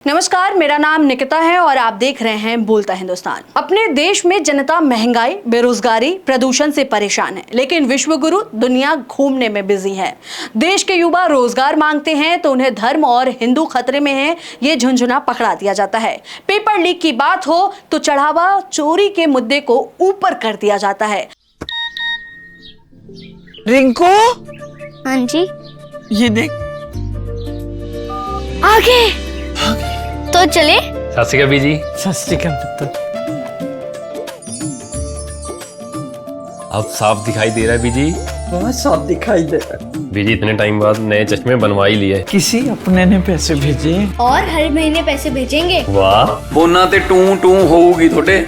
नमस्कार, मेरा नाम निकिता है और आप देख रहे हैं बोलता हिंदुस्तान। अपने देश में जनता महंगाई, बेरोजगारी, प्रदूषण से परेशान है, लेकिन विश्वगुरु दुनिया घूमने में बिजी है। देश के युवा रोजगार मांगते हैं तो उन्हें धर्म और हिंदू खतरे में है, ये झुंझुना पकड़ा दिया जाता है। पेपर लीक की बात हो तो चढ़ावा चोरी के मुद्दे को ऊपर कर दिया जाता है। रिंकू, हाँ जी, ये देख आगे तो चले। सत श्री अकाल बीजी। सत श्री अकाल पुत्र। अब साफ दिखाई दे रहा है बीजी। बहुत साफ दिखाई दे रहा है। बीजी इतने टाइम बाद नए चश्मे बनवा ही लिए। किसी अपने ने पैसे भेजे और हर महीने पैसे भेजेंगे। वाह, बोना ते टू टू होगी थोड़े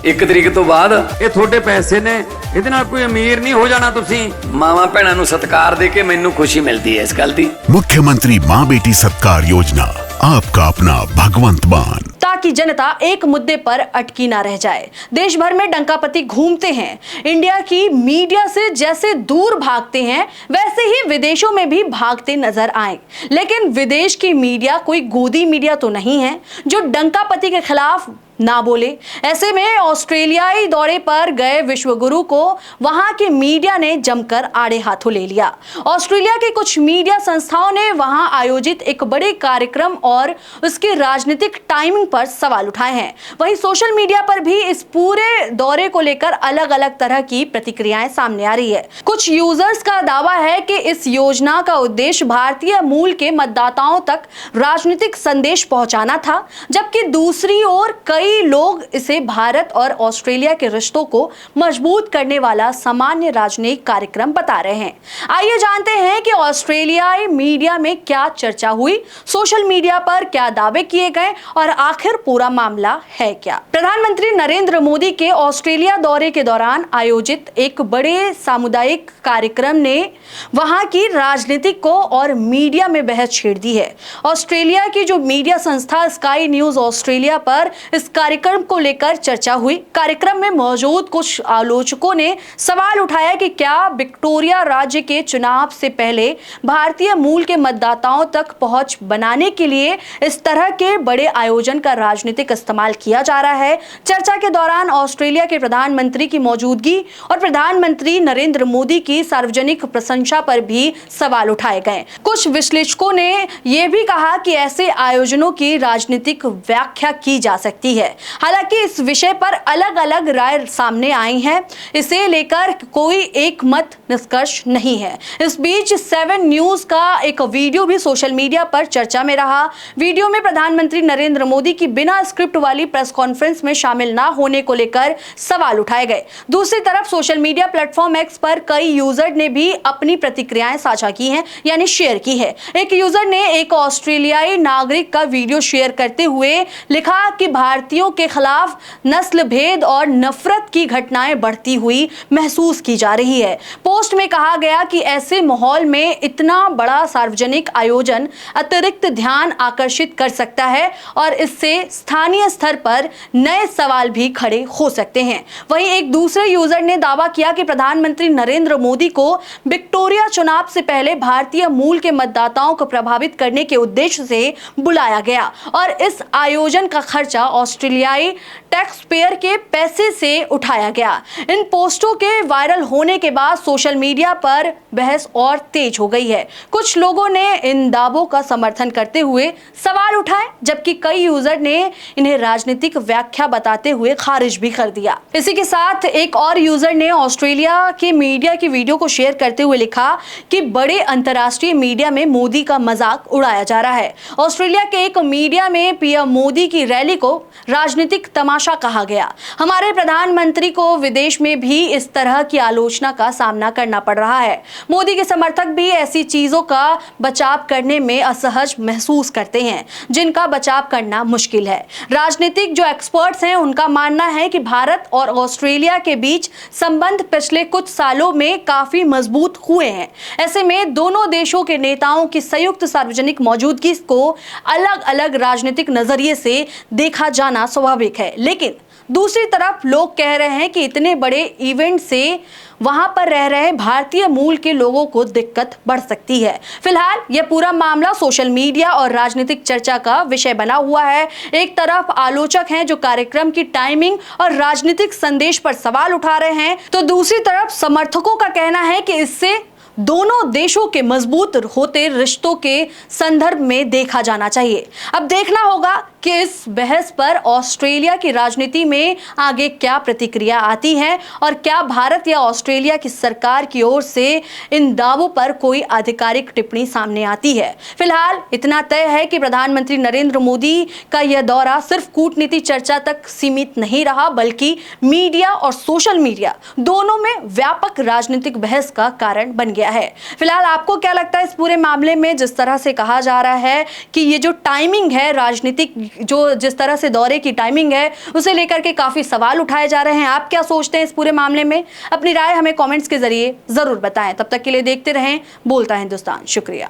1 तरीक तो बाद ये थोड़े पैसे ने ਇਹਦੇ ਨਾਲ कोई अमीर नहीं हो जाना। तुसी मावा भैणा ਨੂੰ सत्कार दे के मैनू खुशी मिलती है इस गल दी। मुख्यमंत्री माँ बेटी सत्कार योजना, आपका अपना भगवंत मान, ताकि जनता एक मुद्दे पर अटकी ना रह जाए। देश भर में डंकापति घूमते हैं, इंडिया की मीडिया से जैसे दूर भागते हैं वैसे ही विदेशों में भी भागते नजर आए। लेकिन विदेश की मीडिया कोई गोदी मीडिया तो नहीं है जो डंकापति के खिलाफ ना बोले। ऐसे में ऑस्ट्रेलियाई दौरे पर गए विश्वगुरु को वहां के मीडिया ने जमकर आड़े हाथों ले लिया। ऑस्ट्रेलिया के कुछ मीडिया संस्थाओं ने वहां आयोजित एक बड़े कार्यक्रम और उसके राजनीतिक टाइमिंग पर सवाल उठाए हैं। वहीं सोशल मीडिया पर भी इस पूरे दौरे को लेकर अलग अलग तरह की प्रतिक्रियाएं सामने आ रही है। कुछ यूजर्स का दावा है कि इस योजना का उद्देश्य भारतीय मूल के मतदाताओं तक राजनीतिक संदेश पहुंचाना था, जबकि दूसरी ओर कई लोग इसे भारत और ऑस्ट्रेलिया के रिश्तों को मजबूत करने वाला सामान्य राजनीतिक कार्यक्रम बता रहे हैं। आइए जानते हैं कि ऑस्ट्रेलियाई मीडिया में क्या चर्चा हुई, सोशल मीडिया पर क्या दावे किए गए और आखिर पूरा मामला है क्या। प्रधानमंत्री नरेंद्र मोदी के ऑस्ट्रेलिया दौरे के दौरान आयोजित एक बड़े सामुदायिक कार्यक्रम ने वहां की राजनीति को और मीडिया में बहस छेड़ दी है। ऑस्ट्रेलिया की जो मीडिया संस्था स्काई न्यूज ऑस्ट्रेलिया पर इस कार्यक्रम को लेकर चर्चा हुई। कार्यक्रम में मौजूद कुछ आलोचकों ने सवाल उठाया कि क्या विक्टोरिया राज्य के चुनाव से पहले भारतीय मूल के मतदाताओं तक पहुंच बनाने के लिए इस तरह के बड़े आयोजन का राजनीतिक इस्तेमाल किया जा रहा है। चर्चा के दौरान ऑस्ट्रेलिया के प्रधानमंत्री की मौजूदगी और प्रधानमंत्री नरेंद्र मोदी की सार्वजनिक प्रशंसा पर भी सवाल उठाए गए। कुछ विश्लेषकों ने यह भी कहा कि ऐसे आयोजनों की राजनीतिक व्याख्या की जा सकती है। हालांकि इस विषय पर अलग अलग राय सामने आई है, इसे लेकर कोई एक मत निष्कर्ष नहीं है। इस बीच 7 न्यूज का एक वीडियो भी सोशल मीडिया पर चर्चा में रहा। वीडियो में प्रधानमंत्री नरेंद्र मोदी की बिना स्क्रिप्ट वाली प्रेस कॉन्फ्रेंस में शामिल ना होने को लेकर सवाल उठाए गए। दूसरी तरफ सोशल मीडिया प्लेटफॉर्म एक्स पर कई यूजर ने भी अपनी प्रतिक्रियाएं साझा की हैं, यानी शेयर की है। एक यूजर ने एक ऑस्ट्रेलियाई नागरिक का वीडियो शेयर करते हुए लिखा कि भारतीयों के खिलाफ नस्ल भेद और नफरत की घटनाएं बढ़ती हुई महसूस की जा रही है। पोस्ट में कहा गया कि ऐसे माहौल में इतना बड़ा सार्वजनिक आयोजन अतिरिक्त ध्यान आकर्षित कर सकता है और इससे स्थानीय स्तर पर नए सवाल भी खड़े हो सकते हैं। वहीं एक दूसरे यूजर ने दावा किया कि प्रधानमंत्री नरेंद्र मोदी को विक्टोरिया चुनाव से पहले भारतीय मूल के मतदाताओं को प्रभावित करने के उद्देश्य से बुलाया गया और इस आयोजन का खर्चा ऑस्ट्रेलियाई टैक्स पेयर के पैसे से उठाया गया। इन पोस्टों के वायरल होने के बाद सोशल मीडिया पर बहस और तेज हो गई है। कुछ लोगों ने इन दावों का समर्थन करते हुए सवाल उठाए, जबकि कई यूजर ने इन्हें राजनीतिक व्याख्या बताते हुए खारिज भी कर दिया। इसी के साथ एक और यूजर ने ऑस्ट्रेलिया के मीडिया की वीडियो को शेयर करते हुए लिखा कि बड़े अंतर्राष्ट्रीय मीडिया में मोदी का मजाक उड़ाया जा रहा है। ऑस्ट्रेलिया के एक मीडिया में पीएम मोदी की रैली को राजनीतिक तमाशा कहा गया। हमारे प्रधानमंत्री को विदेश में भी इस तरह की आलोचना का सामना करना पड़ रहा है। मोदी के समर्थक भी ऐसी चीजों का बचाव करने में असहज महसूस करते हैं जिनका बचाव करना मुश्किल है। राजनीतिक जो एक्सपर्ट्स हैं उनका मानना है कि भारत और ऑस्ट्रेलिया के बीच संबंध पिछले कुछ सालों में काफी मजबूत हुए हैं। ऐसे में दोनों देशों के नेताओं की संयुक्त सार्वजनिक मौजूदगी को अलग अलग राजनीतिक नजरिए से देखा जाना स्वाभाविक है। लेकिन दूसरी तरफ लोग कह रहे हैं कि इतने बड़े इवेंट से वहां पर रह रहे भारतीय मूल के लोगों को दिक्कत बढ़ सकती है। फिलहाल यह पूरा मामला सोशल मीडिया और राजनीतिक चर्चा का विषय बना हुआ है। एक तरफ आलोचक हैं जो कार्यक्रम की टाइमिंग और राजनीतिक संदेश पर सवाल उठा रहे हैं, तो दूसरी तरफ समर्थकों का कहना है कि इससे दोनों देशों के मजबूत होते रिश्तों के संदर्भ में देखा जाना चाहिए। अब देखना होगा कि इस बहस पर ऑस्ट्रेलिया की राजनीति में आगे क्या प्रतिक्रिया आती है और क्या भारत या ऑस्ट्रेलिया की सरकार की ओर से इन दावों पर कोई आधिकारिक टिप्पणी सामने आती है। फिलहाल इतना तय है कि प्रधानमंत्री नरेंद्र मोदी का यह दौरा सिर्फ कूटनीति चर्चा तक सीमित नहीं रहा, बल्कि मीडिया और सोशल मीडिया दोनों में व्यापक राजनीतिक बहस का कारण बन गया है। फिलहाल आपको क्या लगता है इस पूरे मामले में? जिस तरह से कहा जा रहा है कि ये जो टाइमिंग है, राजनीतिक जो जिस तरह से दौरे की टाइमिंग है, उसे लेकर के काफी सवाल उठाए जा रहे हैं। आप क्या सोचते हैं इस पूरे मामले में? अपनी राय हमें कमेंट्स के जरिए जरूर बताएं। तब तक के लिए देखते रहें बोलता हिंदुस्तान। शुक्रिया।